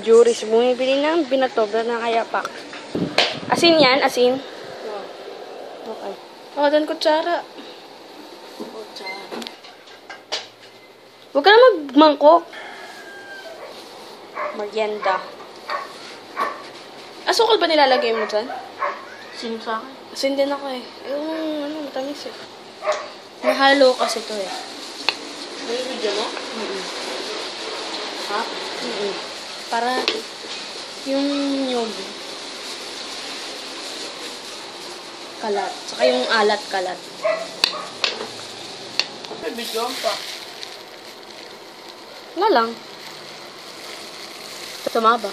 Juris, bumibili ng binatobra na kaya pak. Asin yan? Asin? Okay. Oh, dan kutsara. Kutsara. Huwag ka na magmangkok. Merienda. Asukal ba nilalagay mo dyan? Sino sa akin? Asin din ako eh. Ayun, matamis eh. Nahalo kasi to eh. May video mo? Ha? Para yung nyog. Kalat. Saka yung alat kalat. May video pa. Nga lang. Tumaba.